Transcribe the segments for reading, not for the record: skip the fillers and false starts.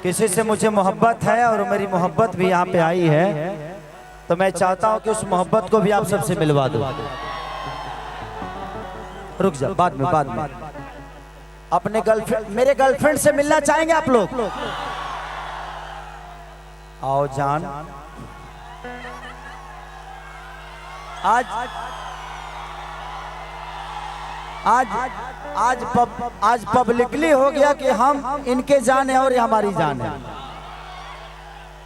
किसी से मुझे मोहब्बत है और मेरी मोहब्बत भी यहाँ पे आई है, तो मैं चाहता हूँ कि उस मोहब्बत को भी आप सबसे मिलवा दो। रुक जा, बाद में अपने गर्लफ्रेंड, मेरे गर्लफ्रेंड से मिलना चाहेंगे आप लोग? आओ जान, आज पब्लिकली हो गया कि हम इनके जान है और ये हमारी जान है।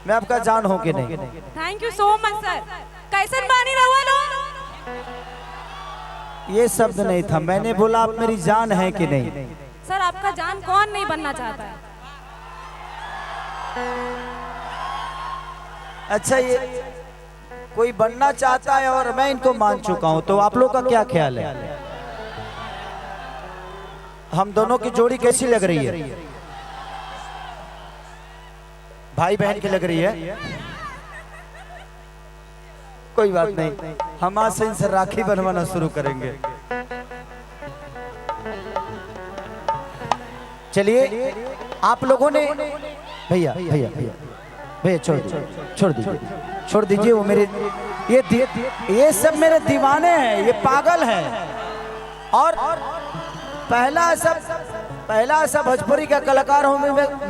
मैं आपका जान हूं कि नहीं? Thank you so much sir. कैसन बानी रहुआ लोग? ये शब्द नहीं था, मैंने बोला आप मेरी जान है कि नहीं। सर आपका जान कौन नहीं बनना चाहता है? अच्छा, ये कोई बनना चाहता है और मैं इनको मान चुका हूं, तो आप लोग का क्या ख्याल है? हम दोनों की जोड़ी कैसी लग रही है? भाई बहन की लग रही है? कोई बात नहीं, हम आज से इनसे राखी बनवाना शुरू करेंगे। चलिए, आप लोगों ने भैया भैया भैया भैया छोड़ दीजिए। वो मेरे ये सब मेरे दीवाने हैं, ये पागल हैं। और पहला ऐसा भोजपुरी का कलाकार हूं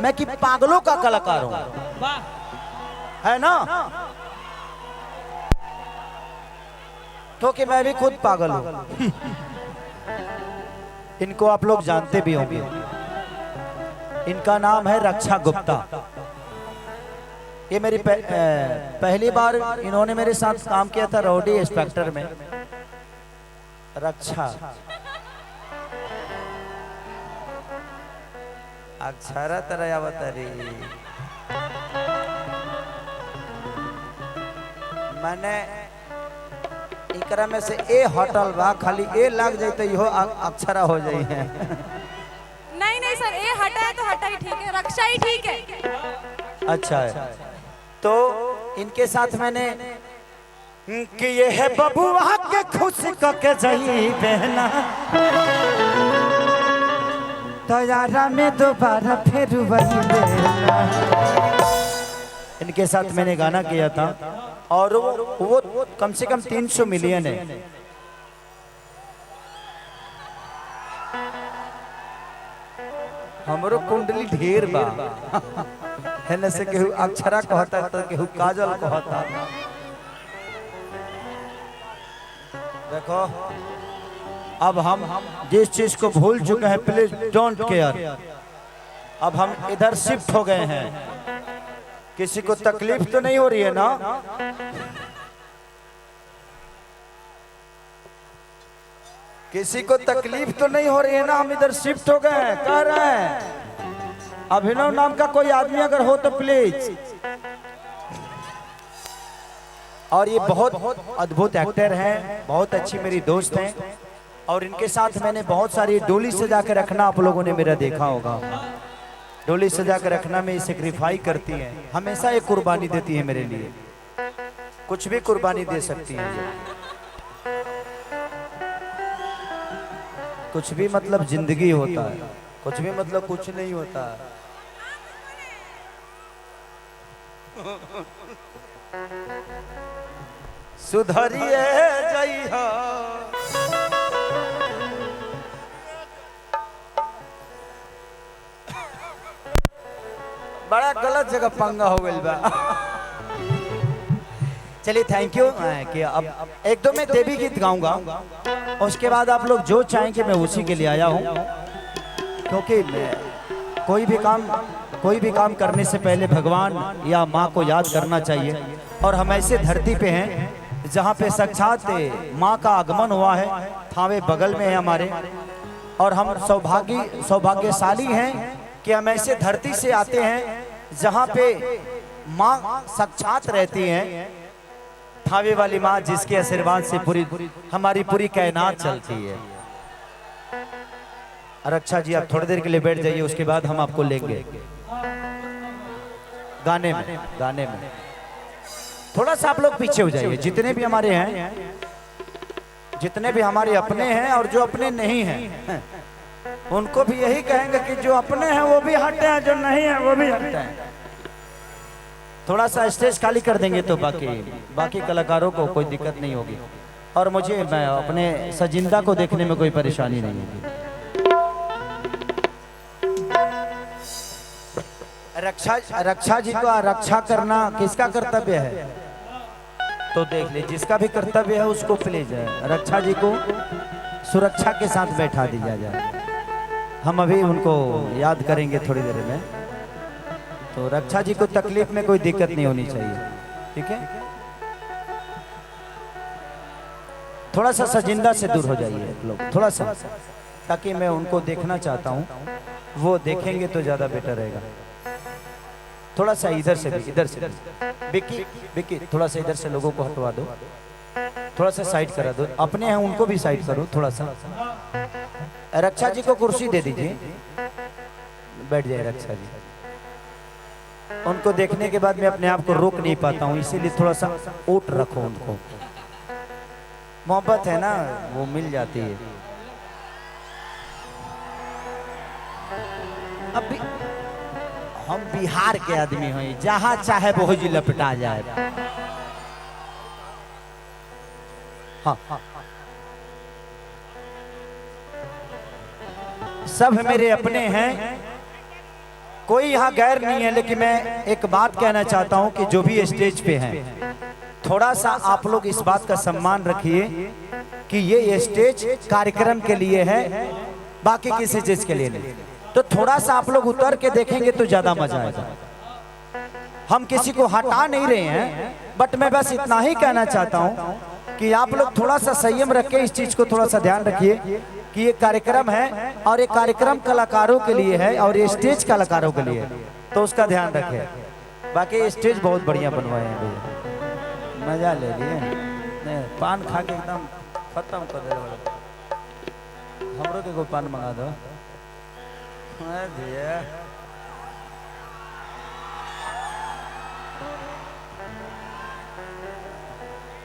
मैं कि पागलों का कलाकार हूं, है ना? क्योंकि मैं भी खुद पागल हूं। इनको आप लोग जानते भी होंगे, इनका नाम है रक्षा गुप्ता। ये मेरी पहली बार इन्होंने मेरे साथ काम किया था रॉडी इंस्पेक्टर में। रक्षा अक्षरा तरह अवतरी। मैंने इकरा में से ए होटल बा, खाली ए लग जाए तो यो अक्षरा हो जाई है। नहीं सर, ए हटा है तो हटा ही ठीक है, रक्षा ही ठीक है। अच्छा है, तो इनके साथ मैंने कि ये है बबुआ के खुश के जही बहना, तो यारा में दोबारा फिर वही लेना। इनके साथ मैंने गाना किया था और वो कम से कम 300 मिलियन है। हमरो कुंडली ढेर बा है न से केहू अक्षरा कहता तो केहू काजल कहता। देखो, अब हम जिस चीज को भूल चुके हैं, प्लीज डोंट केयर। अब हम इधर शिफ्ट हो गए हैं। किसी को तकलीफ तो नहीं हो रही है ना? किसी को तकलीफ तो नहीं हो रही है ना? हम इधर शिफ्ट हो गए हैं, कह रहे हैं। अभिनव नाम का कोई आदमी अगर हो तो प्लीज। और ये बहुत अद्भुत एक्टर हैं, बहुत अच्छी मेरी दोस्त हैं, और इनके साथ मैंने बहुत सारी डोली सजा के रखना आप लोगों ने मेरा देखा होगा। डोली सजा के रखना में सेक्रीफाई करती हैं, हमेशा एक कुर्बानी देती है मेरे लिए। कुछ भी कुर्बानी दे सकती हैं। कुछ भी मतलब जिंदगी होता है, कुछ भी मतलब कुछ नहीं होता है। सुधरिए जइहा, बड़ा गलत जगह पंगा हो गई बा। चलिए, थैंक यू। कि अब एक दो मैं देवी गीत गाऊंगा, उसके बाद आप लोग जो चाहेंगे मैं उसी के लिए आया हूं। क्योंकि कोई भी काम करने से पहले भगवान या माँ को याद करना चाहिए। और हम ऐसे धरती पे हैं जहाँ पे साक्षात माँ का आगमन हुआ है। थावे बगल में है हमारे, और हम सौभाग्यशाली हैं कि हम ऐसे धरती से आते हैं जहाँ पे माँ साक्षात रहती हैं। थावे वाली माँ, जिसके आशीर्वाद से हमारी पूरी कायनात चलती है। रक्षा जी, आप थोड़ी देर के लिए बैठ जाइए, उसके बाद हम आपको लेंगे गाने में। थोड़ा सा आप लोग पीछे हो जाइए। जितने भी हमारे हैं, जितने भी हमारे अपने हैं और जो अपने नहीं हैं, उनको भी यही कहेंगे कि जो अपने हैं वो भी हटे हैं, जो नहीं है वो भी हटे हैं। थोड़ा सा स्टेज खाली कर देंगे तो बाकी कलाकारों को कोई दिक्कत नहीं होगी, और मुझे मैं अपने सजिंदा को देखने में कोई परेशानी नहीं होगी। रक्षा जी को रक्षा करना किसका कर्तव्य है? तो देख ले, जिसका भी कर्तव्य है उसको प्लीज रक्षा जी को सुरक्षा के साथ बैठा दिया जाए। हम अभी उनको याद करेंगे थोड़ी देर में, तो रक्षा जी को तकलीफ में कोई दिक्कत नहीं होनी चाहिए, ठीक है? थोड़ा सा सजिंदा से दूर हो जाइए लोग, थोड़ा सा, ताकि मैं उनको देखना चाहता हूँ, वो देखेंगे तो ज्यादा बेटर रहेगा। थोड़ा सा इधर से भी, इधर से विक्की विक्की थोड़ा सा इधर से लोगों को हटवा दो, थोड़ा सा साइड करा दो, अपने हैं उनको भी साइड करो थोड़ा सा। रक्षा जी को कुर्सी दे दीजिए, बैठ जाए रक्षा जी। उनको देखने के बाद मैं अपने आप को रोक नहीं पाता हूँ, इसीलिए थोड़ा सा ओट रखो उनको। मोहब्बत है ना, वो मिल जाती है। अभी हम बिहार के आदमी हैं, जहां चाहे बोझ लपटा जाए। हाँ, सब मेरे अपने हैं, कोई यहाँ गैर नहीं है। लेकिन मैं एक बात कहना चाहता हूँ कि जो भी स्टेज पे हैं, थोड़ा सा आप लोग इस बात का सम्मान रखिए कि ये स्टेज कार्यक्रम के लिए है, बाकी किसी चीज के लिए नहीं। तो थोड़ा सा आप लोग उतर के देखेंगे तो ज्यादा मजा आएगा। हम किसी को हटा नहीं रहे हैं, बट मैं बस इतना ही कहना चाहता हूँ कि आप लोग थोड़ा सा संयम रख के इस चीज को थोड़ा सा ध्यान रखिए कि ये कार्यक्रम है, और ये कार्यक्रम कलाकारों के लिए है, और ये स्टेज कलाकारों के लिए है, तो उसका ध्यान रखें। बाकी स्टेज बहुत बढ़िया बनवाए हैं भैया, मजा ले लिए। पान खा के एकदम खत्म कर दे, हमरो के कोई पान मंगा दो भैया।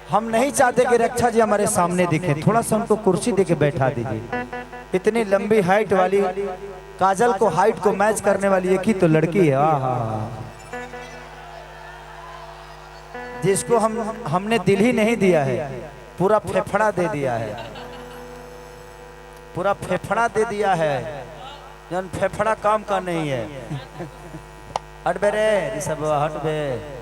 हम नहीं चाहते कि रक्षा जी हमारे सामने दिखे, थोड़ा सा उनको कुर्सी देके बैठा दीजिए। इतनी लंबी हाइट वाली, काजल को हाइट को मैच करने वाली एक ही तो लड़की है, जिसको हमने दिल ही नहीं दिया है, पूरा फेफड़ा दे दिया है, पूरा फेफड़ा दे दिया है, जन फेफड़ा काम का नहीं है। हट बे रे सब, हट बे।